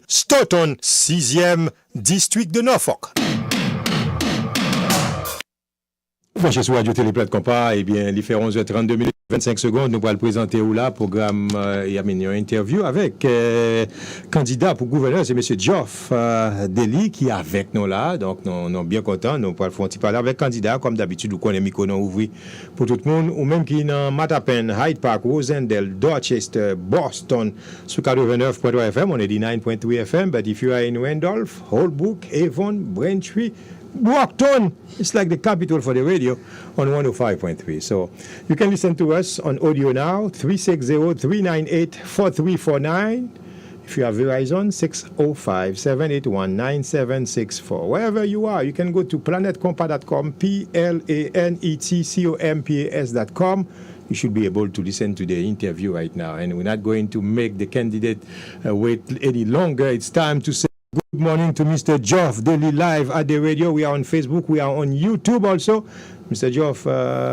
Stoughton, 6e district de Norfolk. Bonjour sur Radio Téléplate Compas, eh bien, il fait 11h32 minutes 25 secondes, nous allons le présenter où là, programme et une interview avec candidat pour gouverneur, c'est M. Geoff Dehli qui est avec nous là, donc nous sommes bien contents, nous allons parler avec candidat, comme d'habitude, nous connaissons le micro ouvert pour tout le monde, ou même qui est dans Mattapan, Hyde Park, Rosendale, Dorchester, Boston, sur 89.3 FM, on est dit 9.3 FM, but if you are in Randolph, Holbrook, Avon, Braintree, Brockton, it's like the capital for the radio on 105.3. So you can listen to us on audio now, 360-398-4349. If you have Verizon, 605-781-9764. Wherever you are, you can go to planetcompas.com, planetcompas.com. You should be able to listen to the interview right now. And we're not going to make the candidate wait any longer. It's time to say good morning to Mr. Geoff Dehli live at the radio. We are on Facebook. We are on YouTube also. Mr. Geoff,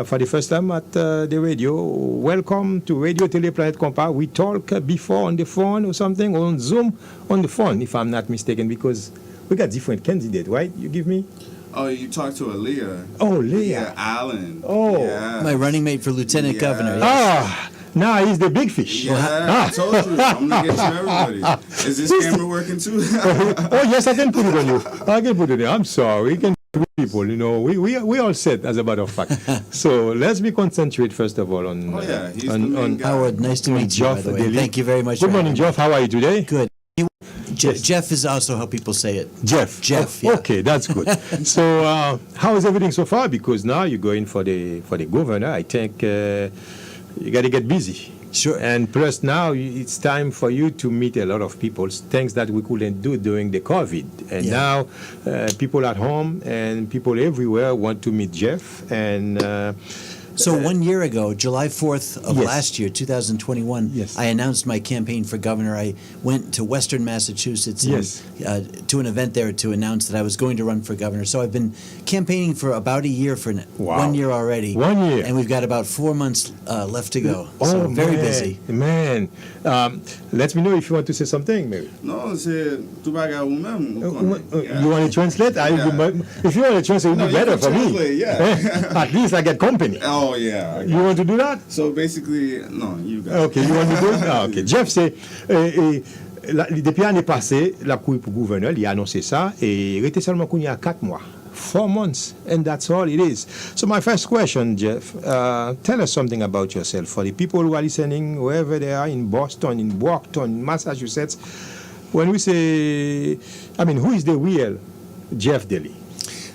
for the first time at the radio, welcome to Radio Téléplanet Compas. We talk before on the phone or something, or on Zoom on the phone, if I'm not mistaken, because we got different candidates, right? You give me? Oh, you talked to Aaliyah. Oh, Leah. Yeah, Allen. Oh. Yeah. My running mate for lieutenant governor. Yes. Ah, now he's the big fish. Yeah, I told you. I'm going to get you everybody. Is this camera working too? Oh, yes, I can put it on you. I can put it there. I'm sorry. We can people, you know, we all set, as a matter of fact. So let's be concentrate first of all on. Oh yeah, he's the main guy. Howard, nice to meet you, by Geoff the way. Dehli. Thank you very much. Good morning, Geoff. How are you today? Good. Yes. Jeff is also how people say it. Jeff. Jeff, Oh, yeah. okay, that's good. So how is everything so far? Because now you're going for the governor. I think you got to get busy. Sure. And plus now it's time for you to meet a lot of people, things that we couldn't do during the COVID. And now people at home and people everywhere want to meet Jeff. And So 1 year ago, July 4th of Yes. last year, 2021, Yes. I announced my campaign for governor. I went to Western Massachusetts Yes. to an event there to announce that I was going to run for governor. So I've been campaigning for about a year, for Wow. 1 year already. 1 year. And we've got about 4 months left to go. oh, So very man, busy. Man, let me know if you want to say something, maybe. No, c'est tout bagay ou même. You want to translate? If you want to translate, it would No, be you better can for me. translate, yeah. At least I get company. Oh yeah. You want to do that? So basically, no, you got it. Ok, you want to do it? Ah, ok. Jeff, c'est depuis l'année passée, la cour pour gouverneur, il a annoncé ça et il était seulement qu'il y a 4 mois. 4 months, and that's all it is. So my first question, Jeff, tell us something about yourself for the people who are listening, wherever they are, in Boston, in Brockton, Massachusetts. When we say, I mean, who is the real Geoff Dehli?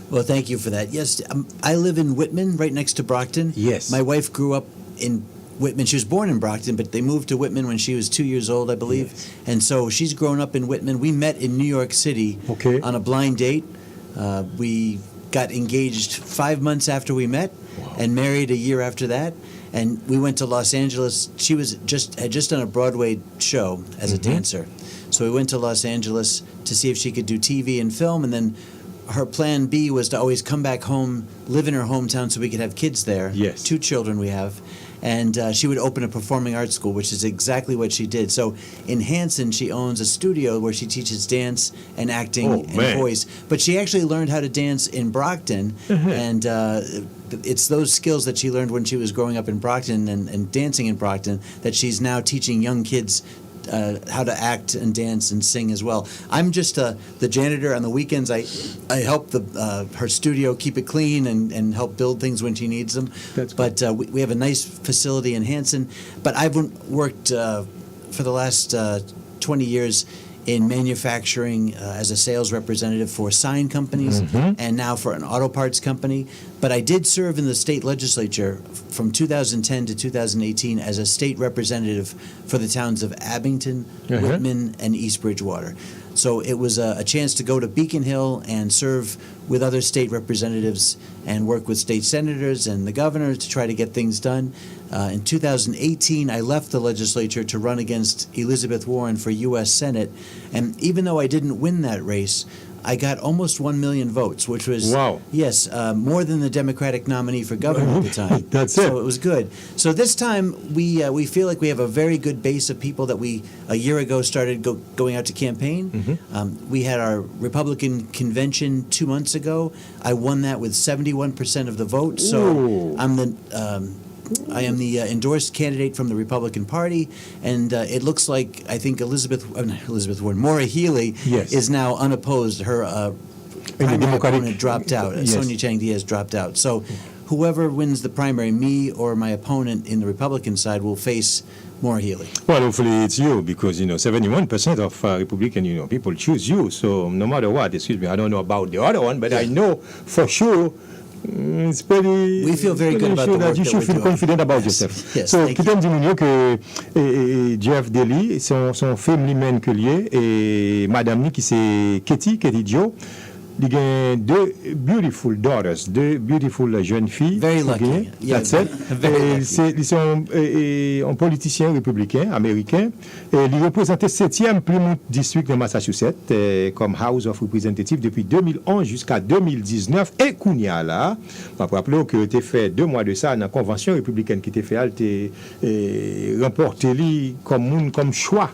Well, thank you for that. Yes, I live in Whitman, right next to Brockton. Yes. My wife grew up in Whitman. She was born in Brockton, but they moved to Whitman when she was 2 years old, I believe. Yes. And so she's grown up in Whitman. We met in New York City Okay. on a blind date. We got engaged 5 months after we met and married a year after that. And we went to Los Angeles. She had just done a Broadway show as a dancer. So we went to Los Angeles to see if she could do TV and film, and then her plan B was to always come back home, live in her hometown so we could have kids there. Yes. 2 children we have. And she would open a performing arts school, which is exactly what she did. So in Hanson, she owns a studio where she teaches dance and acting Oh, and man. voice. But she actually learned how to dance in Brockton. And it's those skills that she learned when she was growing up in Brockton and dancing in Brockton that she's now teaching young kids how to act and dance and sing as well. I'm just the janitor on the weekends. I help her studio keep it clean and help build things when she needs them. That's but we have a nice facility in Hanson. But I've worked for the last 20 years in manufacturing as a sales representative for sign companies and now for an auto parts company. But I did serve in the state legislature from 2010 to 2018 as a state representative for the towns of Abington, Whitman, and East Bridgewater. So it was a chance to go to Beacon Hill and serve with other state representatives and work with state senators and the governor to try to get things done. In 2018, I left the legislature to run against Elizabeth Warren for U.S. Senate. And even though I didn't win that race, I got almost 1 million votes, which was Wow. yes, more than the Democratic nominee for governor at the time. That's it. So it was good. So this time we feel like we have a very good base of people that we a year ago started going out to campaign. We had our Republican convention 2 months ago. I won that with 71% of the vote. So Ooh. I am the endorsed candidate from the Republican Party, and it looks like I think Maura Healey Yes. is now unopposed. Her primary Democratic- opponent dropped out. Yes. Sonia Chang Diaz dropped out. So whoever wins the primary, me or my opponent in the Republican side, will face Maura Healey. Well, hopefully it's you because, 71% of Republican, people choose you. So no matter what, excuse me, I don't know about the other one, but I know for sure it's pretty... We feel very good about sure the work that you that should we're feel doing. confident about Yes. yourself. Yes, So, thank qui you. t'aime diminuer que Geoff Dehli, son family man que lié, et madame ni qui c'est Katie Joe, il a deux beautiful daughters, deux beautiful jeunes filles. Very lucky. Okay? Yeah, That's it. very lucky. Ils sont un politicien républicain, américain. Et il représentait 7e Plymouth District de Massachusetts comme House of Representatives depuis 2011 jusqu'à 2019. Et Kounia là, je me rappelle que tu as fait 2 mois de ça dans la convention républicaine qui t'a fait, tu as remporté comme choix.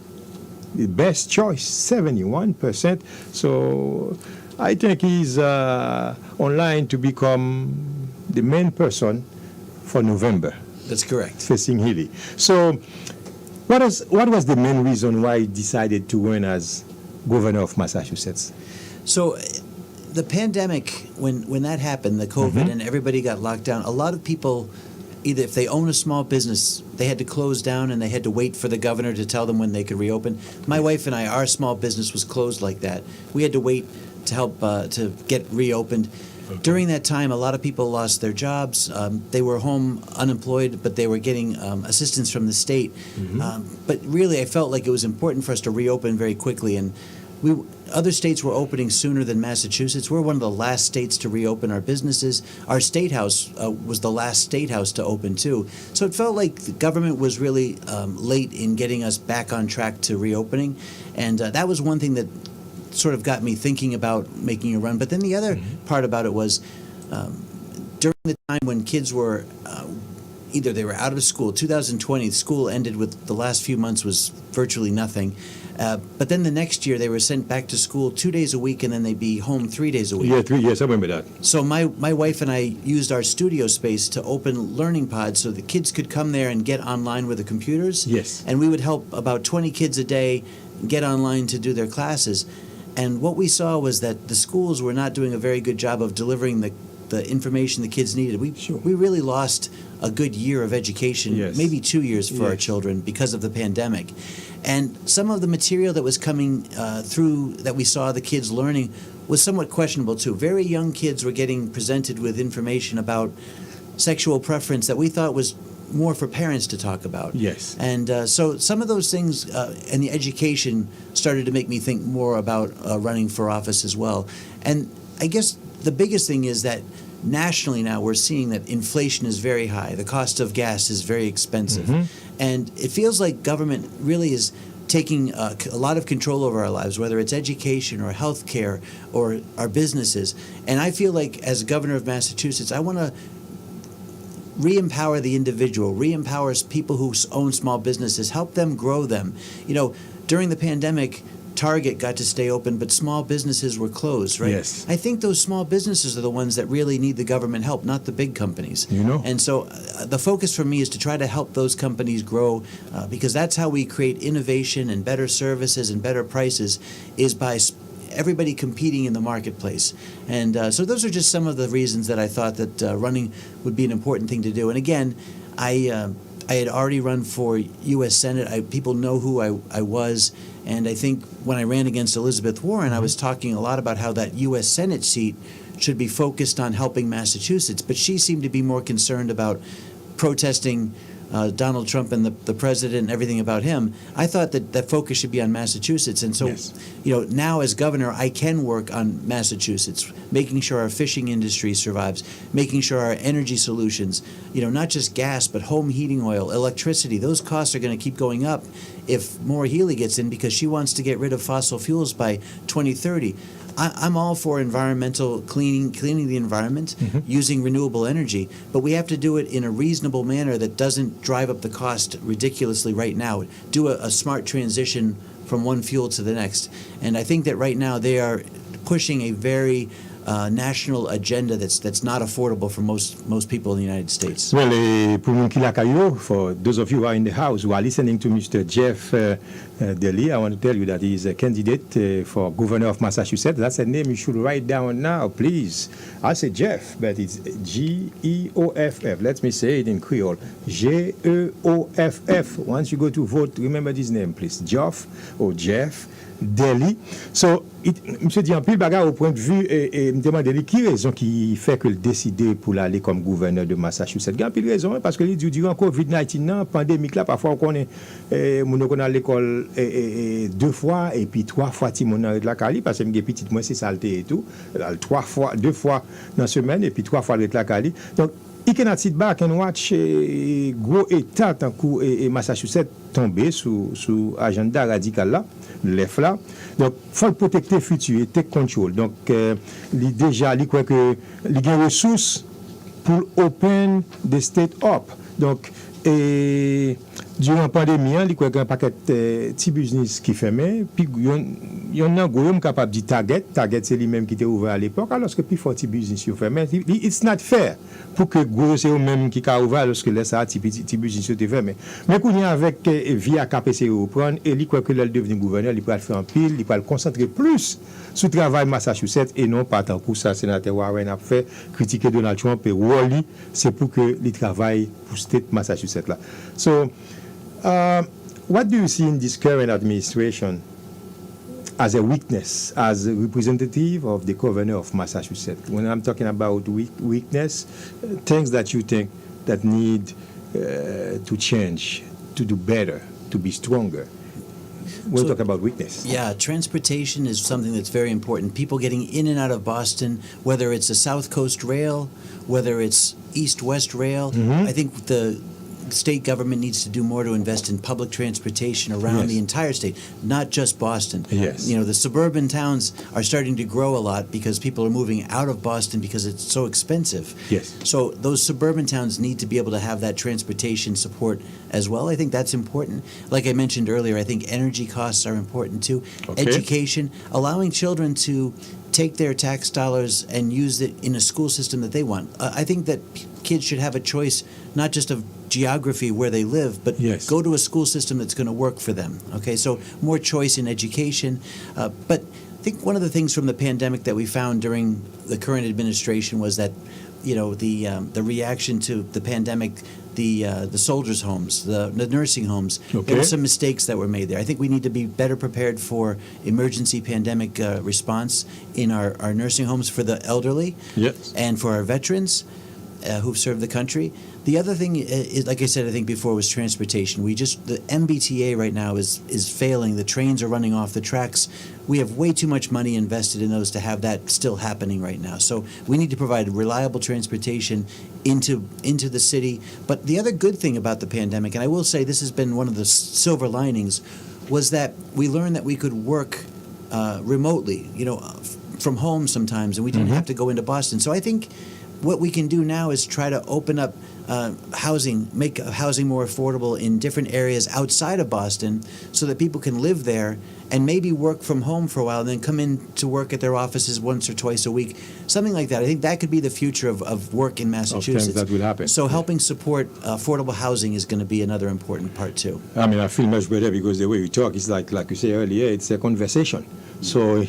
The best choice, 71%. So I think he's online to become the main person for November That's correct. facing Healy. So what was the main reason why he decided to run as governor of Massachusetts? So the pandemic, when that happened, the COVID, and everybody got locked down, a lot of people, either if they own a small business, they had to close down and they had to wait for the governor to tell them when they could reopen. My wife and I, our small business was closed like that. We had to wait to help to get reopened. Okay. During that time, a lot of people lost their jobs. They were home unemployed, but they were getting assistance from the state. But really, I felt like it was important for us to reopen very quickly. And other states were opening sooner than Massachusetts. We're one of the last states to reopen our businesses. Our state house was the last state house to open too. So it felt like the government was really late in getting us back on track to reopening. And that was one thing that sort of got me thinking about making a run. But then the other part about it was during the time when kids were either they were out of school. 2020, school ended with the last few months was virtually nothing. But then the next year they were sent back to school 2 days a week, and then they'd be home 3 days a week. Yeah, 3 years, I remember that. So my wife and I used our studio space to open learning pods so the kids could come there and get online with the computers. Yes. And we would help about 20 kids a day get online to do their classes. And what we saw was that the schools were not doing a very good job of delivering the information the kids needed. We really lost a good year of education, Yes. maybe 2 years for our Yes. children because of the pandemic. And some of the material that was coming through that we saw the kids learning was somewhat questionable too. Very young kids were getting presented with information about sexual preference that we thought was more for parents to talk about. Yes. And so some of those things and the education started to make me think more about running for office as well. And I guess the biggest thing is that nationally now we're seeing that inflation is very high. The cost of gas is very expensive. And it feels like government really is taking a lot of control over our lives, whether it's education or healthcare or our businesses. And I feel like as governor of Massachusetts, I want to re-empower the individual, re-empower people who own small businesses, help them grow them. You know, during the pandemic, Target got to stay open, but small businesses were closed, right? Yes. I think those small businesses are the ones that really need the government help, not the big companies. You know. And so the focus for me is to try to help those companies grow because that's how we create innovation and better services and better prices is by everybody competing in the marketplace. And so those are just some of the reasons that I thought that running would be an important thing to do. And again, I had already run for U.S. Senate. People know who I was. And I think when I ran against Elizabeth Warren, I was talking a lot about how that U.S. Senate seat should be focused on helping Massachusetts. But she seemed to be more concerned about protesting Donald Trump and the president and everything about him. I thought that focus should be on Massachusetts. And so, Yes. Now as governor, I can work on Massachusetts, making sure our fishing industry survives, making sure our energy solutions, not just gas, but home heating oil, electricity, those costs are going to keep going up if Maura Healey gets in because she wants to get rid of fossil fuels by 2030. I'm all for environmental cleaning the environment, using renewable energy, but we have to do it in a reasonable manner that doesn't drive up the cost ridiculously right now. Do a smart transition from one fuel to the next. And I think that right now they are pushing a very national agenda that's not affordable for most people in the United States. Well, pour moun ki la kayo, for those of you who are in the house who are listening to Mr. Geoff Dehli, I want to tell you that he is a candidate for governor of Massachusetts. That's a name you should write down now, please. I say Geoff, but it's Geoff. Let me say it in Creole. Geoff. Once you go to vote, remember this name, please. Geoff or Geoff Dehli. So, monsieur dit en pile bagarre au point de vue et me demande qui raison qui fait que le décider pour aller comme gouverneur de Massachusetts. Il y a pile raison parce que durant COVID-19 nan pandémique là parfois on connaît mon qu'on à l'école 2 fois et puis 3 fois ti mon arrête la cali parce que mes petite moi c'est saleté et tout 2 fois dans semaine et puis 3 fois arrête la cali. Donc il can sit back and watch gros état tant coup et Massachusetts tomber sous agenda radical là l'EF là. Donc faut le protecter futur et take control. Donc déjà il croit que il y a des ressources pour open the state up. Donc durant la pandémie, il y a un paquet de petits business qui fermaient. Puis, il y en a un capable de dire Target. Target, c'est lui-même qui était ouvert à l'époque. Alors que plus fort petit business qui fermé. It's not fair pour que gros c'est eux-mêmes qui ont ouvert lorsque les petits business étaient fermés. Mais quand il y a avec via KPC reprendre, et il croit que là, devenu gouverneur, il peut le faire en pile, il peut le concentrer plus sur le travail Massachusetts et non pas tant que ça, sénateur Warren a fait critiquer Donald Trump et Wally, c'est pour que il travaille pour state Massachusetts là. So, what do you see in this current administration as a weakness, as a representative of the governor of Massachusetts? When I'm talking about weakness, things that you think that need to change, to do better, to be stronger. We'll talk about weakness. Yeah, transportation is something that's very important. People getting in and out of Boston, whether it's a South Coast rail, whether it's East-West rail. I think the state government needs to do more to invest in public transportation around the entire state, not just Boston. Yes. You know, the suburban towns are starting to grow a lot because people are moving out of Boston because it's so expensive. Yes. So those suburban towns need to be able to have that transportation support as well. I think that's important. Like I mentioned earlier, I think energy costs are important too. Okay. Education, allowing children to take their tax dollars and use it in a school system that they want. I think that kids should have a choice, not just of geography where they live, but go to a school system that's going to work for them. Okay, so more choice in education. But I think one of the things from the pandemic that we found during the current administration was that, you know, the reaction to the pandemic, the soldiers' homes, the nursing homes. There were some mistakes that were made there. I think we need to be better prepared for emergency pandemic response in our nursing homes for the elderly and for our veterans who've served the country. The other thing is, like I said, I think before, was transportation. The MBTA right now is failing. The trains are running off the tracks. We have way too much money invested in those to have that still happening right now. So we need to provide reliable transportation into the city. But the other good thing about the pandemic, and I will say this has been one of the silver linings, was that we learned that we could work remotely, you know, from home sometimes, and we didn't have to go into Boston. So I think what we can do now is try to open up housing, make housing more affordable in different areas outside of Boston so that people can live there and maybe work from home for a while and then come in to work at their offices once or twice a week. Something like that. I think that could be the future of work in Massachusetts. Of things that will happen. So helping support affordable housing is going to be another important part too. I mean, I feel much better because the way you talk is like you said earlier, it's a conversation. So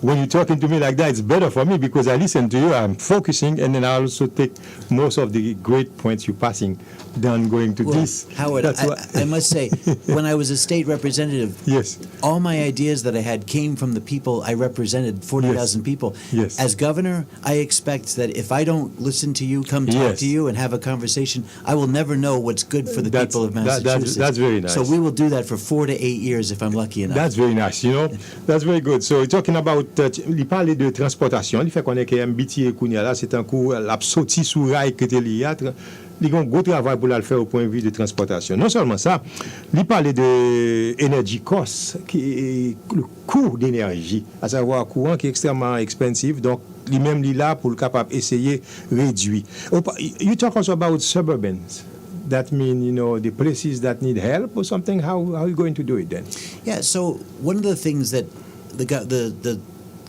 when you're talking to me like that, it's better for me because I listen to you, I'm focusing, and then I also take most of the great points you're passing than going to this. Howard, I must say, when I was a state representative, all my ideas that I had came from the people I represented, 40,000 people. As governor, I expect that if I don't listen to you, come talk to you and have a conversation, I will never know what's good for the people of Massachusetts. That's very nice. So we will do that for 4 to 8 years if I'm lucky enough. That's very nice, you know. That's very good. So talking about, il parle de transportation, il fait qu'on est que MBTA Kounia là, c'est un coup, la sortie sous rail que tu il y a un gros travail pour le faire au point de vue de transportation. Non seulement ça, il parlait de energy cost, qui est le coût d'énergie, à savoir courant qui est extrêmement expensive, donc lui-même il est là pour le capable essayer réduire. You talk also about suburbans. That mean, the places that need help or something. How are you going to do it then? Yeah. So one of the things that the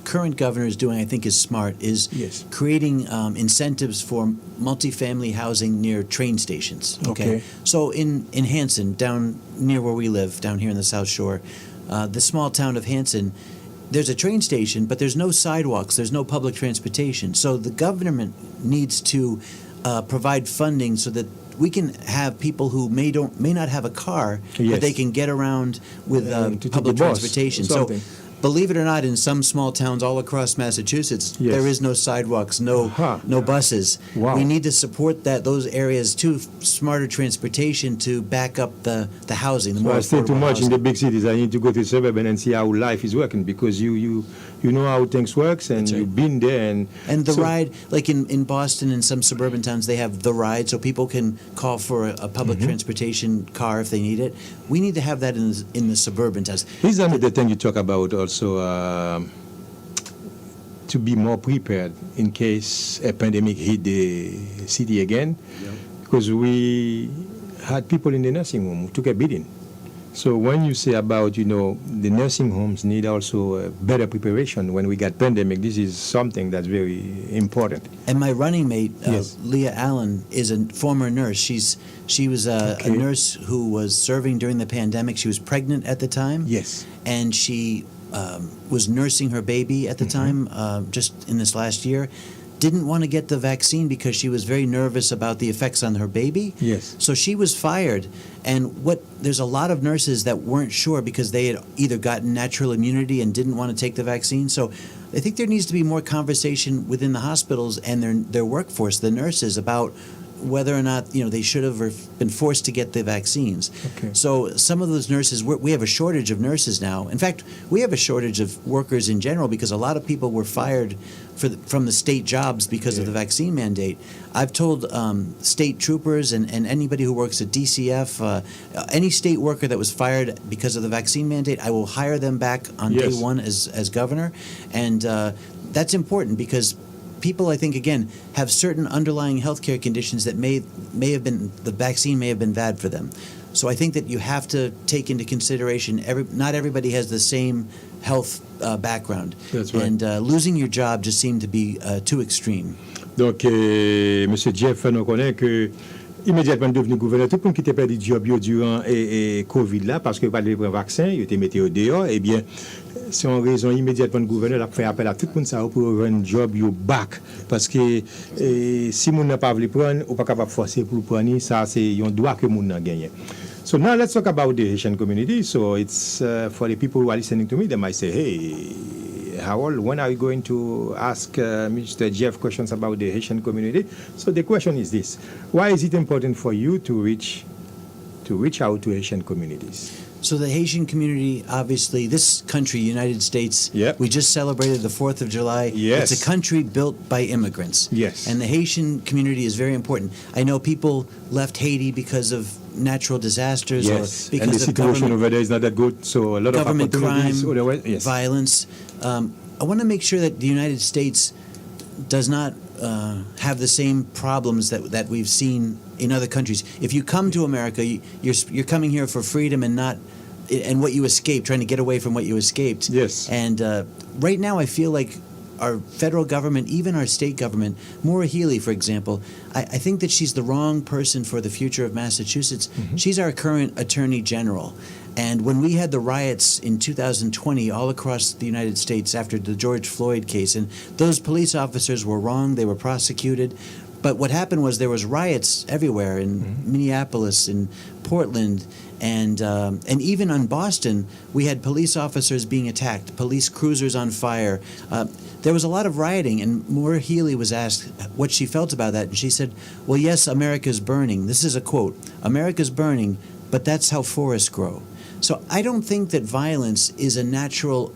current governor is doing, I think, is smart, is Yes. creating incentives for multifamily housing near train stations. Okay. So in Hanson, down near where we live, down here in the South Shore, the small town of Hanson, there's a train station, but there's no sidewalks, there's no public transportation. So the government needs to provide funding so that we can have people who may not have a car, Yes. but they can get around with To take public the bus transportation. or So, something. believe it or not, in some small towns all across Massachusetts, Yes. there is no sidewalks, no buses. Wow. We need to support those areas too, smarter transportation to back up the housing. The So more I stay too affordable much in housing. the big cities. I need to go to the suburban and see how life is working, because you know how things works, and That's right. you've been there. And the so- ride, like in Boston and some suburban towns, they have the ride, so people can call for a public Mm-hmm. transportation car if they need it. We need to have that in the suburban towns. Here's another thing you talk about also, to be more prepared in case a pandemic hit the city again, because we had people in the nursing home who took a beating. So when you say about, the nursing homes need also better preparation when we got pandemic, this is something that's very important. And my running mate, Yes. Leah Allen, is a former nurse. She was a Okay. nurse who was serving during the pandemic. She was pregnant at the time. Yes. And she was nursing her baby at the time, just in this last year. Didn't want to get the vaccine because she was very nervous about the effects on her baby. Yes. So she was fired. And there's a lot of nurses that weren't sure because they had either gotten natural immunity and didn't want to take the vaccine. So I think there needs to be more conversation within the hospitals and their workforce, the nurses, about whether or not they should have been forced to get the vaccines. Okay. So some of those nurses, we have a shortage of nurses now. In fact, we have a shortage of workers in general because a lot of people were fired from the state jobs because of the vaccine mandate. I've told state troopers and anybody who works at DCF, any state worker that was fired because of the vaccine mandate, I will hire them back on Yes. day one as governor. And that's important because people, I think, again, have certain underlying healthcare conditions that may have been, the vaccine may have been bad for them. So I think that you have to take into consideration not everybody has the same health background. That's right. And losing your job just seemed to be too extreme. Donc, M. Geoff nous connaît que immédiatement devenu gouverneur, tout le monde qui était perdu job durant et Covid là, parce que pas de vaccin, il était mis au dehors, eh bien, c'est en raison immédiatement le gouverneur a fait appel à tout le monde ça pour rendre job you back, parce que si moun n'a pas voulu prendre ou pas capable forcer pour le prendre, ça c'est un droit que moun n'a gagné. So now let's talk about the Haitian community. So it's for the people who are listening to me, they might say, hey, Harold, when are you going to ask Mr. Geoff questions about the Haitian community? So the question is this: why is it important for you to reach out to Haitian communities? So the Haitian community, obviously, this country, United States, Yep. we just celebrated the 4th of July. Yes. It's a country built by immigrants. Yes. And the Haitian community is very important. I know people left Haiti because of natural disasters Yes, or because and the of situation government over there is not that good. So a lot of government opportunities. crime, Otherwise, yes. violence. I want to make sure that the United States does not have the same problems that we've seen in other countries. If you come to America, you're coming here for freedom and what you escaped, trying to get away from what you escaped. Yes. And right now, I feel like our federal government, even our state government, Maura Healey, for example, I think that she's the wrong person for the future of Massachusetts. Mm-hmm. She's our current attorney general. And when we had the riots in 2020 all across the United States after the George Floyd case, and those police officers were wrong, they were prosecuted. But what happened was there was riots everywhere in Minneapolis, in Portland, and even in Boston, we had police officers being attacked, police cruisers on fire. There was a lot of rioting, and Maura Healey was asked what she felt about that, and she said, well, yes, America's burning. This is a quote, America's burning, but that's how forests grow. So I don't think that violence is a natural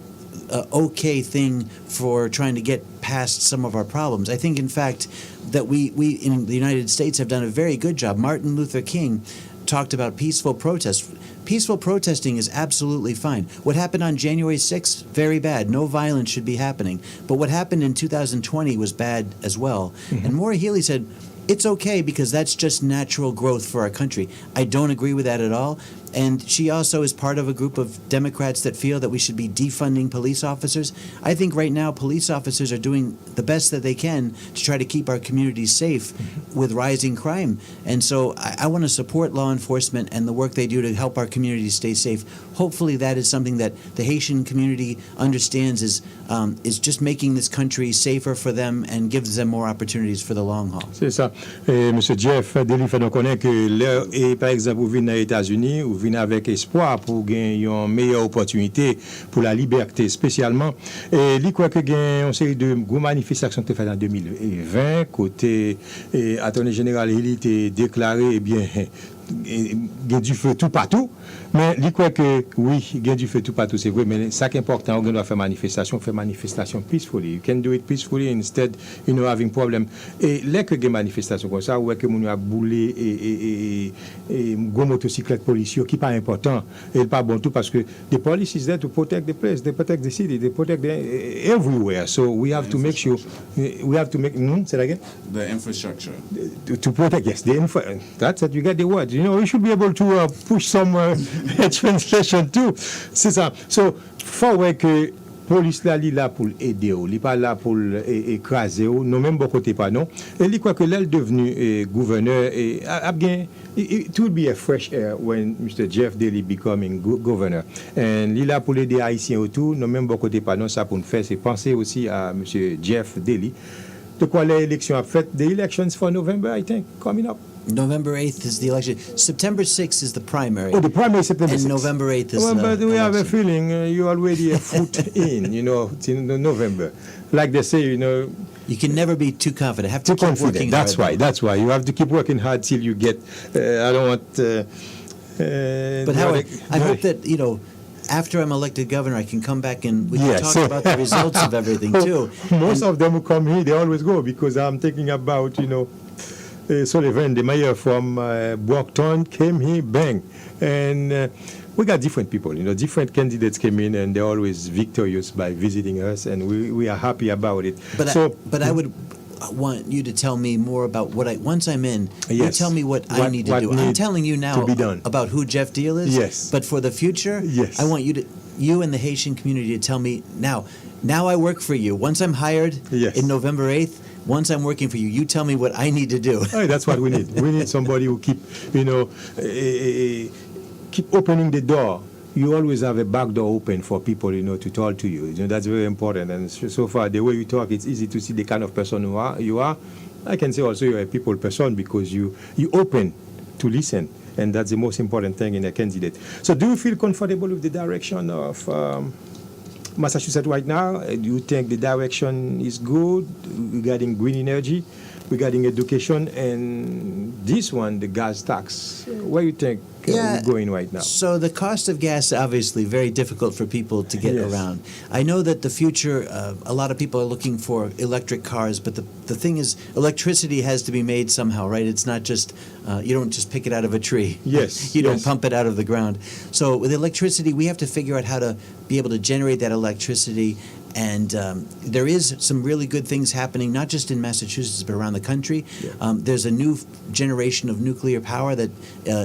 okay thing for trying to get past some of our problems. I think, in fact, that we in the United States have done a very good job. Martin Luther King talked about peaceful protest. Peaceful protesting is absolutely fine. What happened on January 6th, very bad. No violence should be happening. But what happened in 2020 was bad as well. And Maura Healey said, it's okay because that's just natural growth for our country. I don't agree with that at all. And she also is part of a group of Democrats that feel that we should be defunding police officers. I think right now police officers are doing the best that they can to try to keep our communities safe with rising crime. And so I want to support law enforcement and the work they do to help our communities stay safe. Hopefully that is something that the Haitian community understands is just making this country safer for them and gives them more opportunities for the long haul. C'est ça. Monsieur Geoff, Dehli fait nous connaître que là, et par exemple, vous venez aux États-Unis, vous venez avec espoir pour gagner une meilleure opportunité pour la liberté, spécialement. Et il croit que gagne une série de gros manifestations qui ont été faites en 2020, côté Attorney General il était déclaré, eh bien, il y a du feu tout partout, mais il croit que oui, il y a du feu tout partout, c'est vrai, mais ça qui est important, on doit faire manifestation peacefully. You can do it peacefully instead, having problem. Et là que il y a manifestation comme ça, ouais que mon a boulé et gros motocyclette policiers qui pas important, et pas bon tout parce que the police is there to protect the place, they protect the city, they protect everywhere. So we have to make sure say that again? The infrastructure. To protect, yes, that's it, you get the word. We should be able to push some translation too. C'est ça. So, faut que police là pour aider, il pas là pour écraser, non même bon côté pas non. Et il croit que là devenu gouverneur et it will be a fresh air when Mr. Geoff Dehli becoming governor. And il là pour aider haïtiens autour, non même bon côté pas non, ça pour nous faire c'est penser aussi à Monsieur Geoff Dehli. De quoi l'élection a fait, the elections for November I think coming up. November 8th is the election. September 6th is the primary. Oh, the primary is September 6th. And November 8th is well, but we election. have a feeling you already a foot in, till November. Like they say, You can never be too confident. Have to too keep confident. working That's hard. why. That's why. You have to keep working hard till you get, I don't want... But Howard, I hope that, after I'm elected governor, I can come back and we can talk about the results of everything, too. Most of them who come here, they always go because I'm thinking about, Sullivan, the mayor from Brockton, came here, bang. And we got different people, different candidates came in and they're always victorious by visiting us and we are happy about it. But I would want you to tell me more about once I'm in, you tell me what I need to do. I'm telling you now about who Geoff Dehli is. Yes. But for the future, yes. I want you and the Haitian community to tell me now I work for you. Once I'm hired in November 8th, once I'm working for you, you tell me what I need to do. Hey, that's what we need. We need somebody who keep opening the door. You always have a back door open for people, to talk to you. That's very important. And so far, the way you talk, it's easy to see the kind of person you are. I can say also you're a people person because you open to listen. And that's the most important thing in a candidate. So do you feel comfortable with the direction of Massachusetts right now? Do you think the direction is good regarding green energy, regarding education, and this one, the gas tax? Where do you think we're going right now? So the cost of gas, obviously, very difficult for people to get around. I know that the future, a lot of people are looking for electric cars, but the thing is, electricity has to be made somehow, right? It's not just, you don't just pick it out of a tree. Yes. You don't pump it out of the ground. So with electricity, we have to figure out how to be able to generate that electricity. And there is some really good things happening, not just in Massachusetts, but around the country. Yeah. There's a new generation of nuclear power that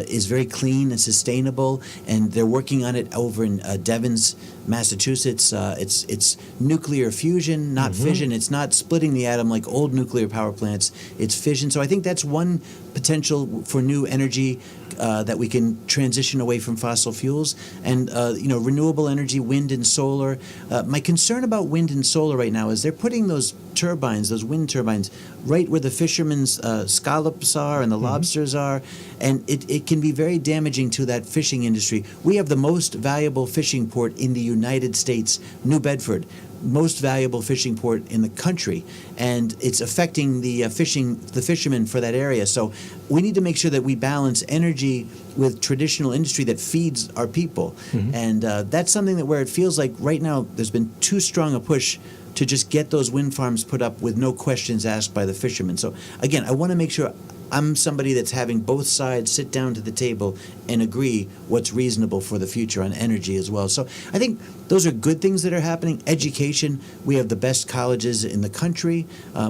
is very clean and sustainable, and they're working on it over in Devens, Massachusetts. It's nuclear fusion, not fission. It's not splitting the atom like old nuclear power plants. It's fission. So I think that's one potential for new energy that we can transition away from fossil fuels, and renewable energy, wind and solar. My concern about wind and solar right now is they're putting those wind turbines, right where the fishermen's scallops are and the lobsters are, and it can be very damaging to that fishing industry. We have the most valuable fishing port in the United States, New Bedford. Most valuable fishing port in the country, and it's affecting the fishermen for that area. So we need to make sure that we balance energy with traditional industry that feeds our people, and that's something where it feels like right now there's been too strong a push to just get those wind farms put up with no questions asked by the fishermen. So again, I want to make sure I'm somebody that's having both sides sit down to the table and agree what's reasonable for the future on energy as well. So I think those are good things that are happening. Education, we have the best colleges in the country.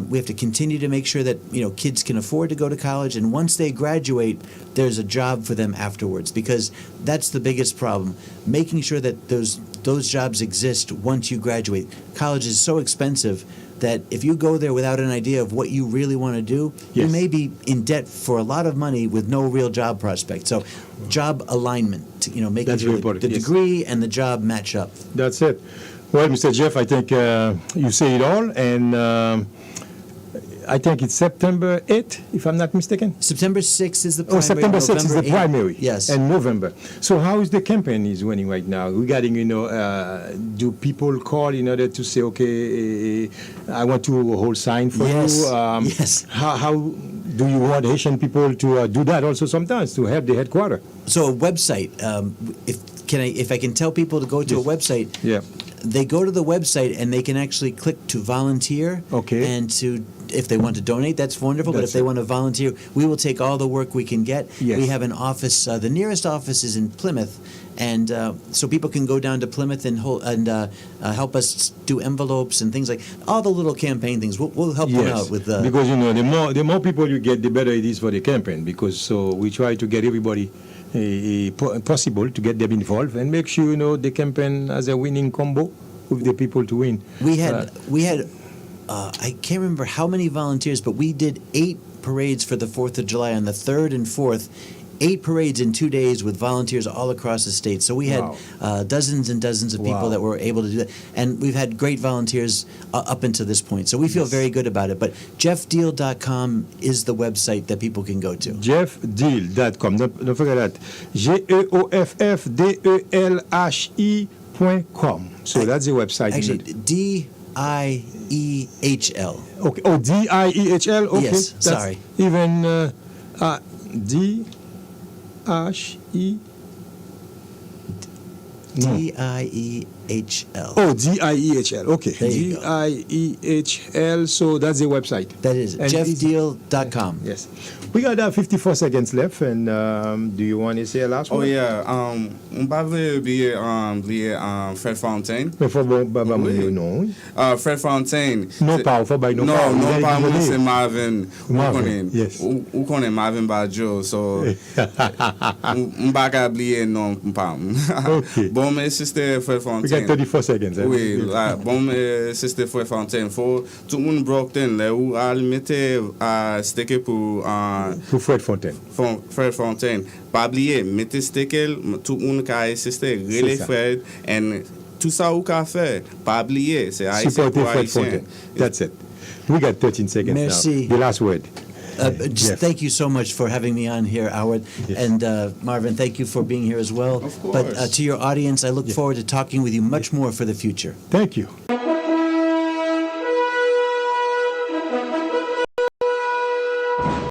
We have to continue to make sure that kids can afford to go to college, and once they graduate, there's a job for them afterwards, because that's the biggest problem, making sure that those jobs exist once you graduate. College is so expensive that if you go there without an idea of what you really want to do, you Yes. may be in debt for a lot of money with no real job prospect. So job alignment, making That's sure very important, the yes. degree and the job match up. That's it. Well, Mr. Geoff, I think you say it all, and I think it's September 8th, if I'm not mistaken. September 6th is the primary. September 6th is the November 8th. primary. Yes. And November. So how is the campaign is running right now? Regarding, do people call in order to say, okay, I want to hold sign for Yes. you? Yes. How do you want Haitian people to do that also sometimes, to help the headquarters? So a website, if I can tell people to go to a website, Yeah. they go to the website and they can actually click to volunteer. Okay. And if they want to donate, that's wonderful. But That's if they it. want to volunteer, we will take all the work we can get. Yes. We have an office. The nearest office is in Plymouth, and so people can go down to Plymouth and help us do envelopes and things like all the little campaign things. We'll help them out with. Because the more people you get, the better it is for the campaign. Because so we try to get everybody possible to get them involved and make sure the campaign has a winning combo with the people to win. We had I can't remember how many volunteers, but we did 8 parades for the 4th of July on the 3rd and 4th. 8 parades in 2 days with volunteers all across the state. So we had dozens and dozens of people Wow. that were able to do that. And we've had great volunteers up until this point. So we feel very good about it. But jeffdeal.com is the website that people can go to. JeoffDeal.com. Don't forget that. GeoffDeelhi.com. So that's the website. Actually, DIEHL. Okay. Oh, DIEHL. Okay. Yes, That's sorry. Even D-H-E. DIEHL. Oh, DIEHL. Okay. There you go. DIEHL. So that's the website. That is And jeffdeal.com. Yes. We got 54 seconds left, and do you want to say a last Oh word? yeah, on va oublier Fred Fontaine. Mais faut bon, Oui. non. Fred Fontaine. Non c'est- pas, faut pas, non non, pas. non, Vous pas allez moi, donner. c'est Marvin. Marvin, yes. Ou connaît Marvin Badjo, so on va pas oublier non pas. Okay. Bon, mais c'était Fred We got Fontaine. 34 seconds. eh? Oui, là, bon, mais c'était Fred Fontaine. Faut tout le monde Brockton là où al mettait à sticker pour Pour Fred Fontaine. Fred Fontaine. Pas oublier, mettez sticker, tout le monde qui a assisté, relais ça. Fred, and tout ça ou qu'a fait. Pas oublier, c'est haïtien Supporter pour Fred haïtien. Fontaine. That's it. We got 13 seconds Merci. now. The last word. Just Jeff. thank you so much for having me on here, Howard. Yes. And Marvin, thank you for being here as well. Of course. But to your audience, I look forward to talking with you much more for the future. Thank you.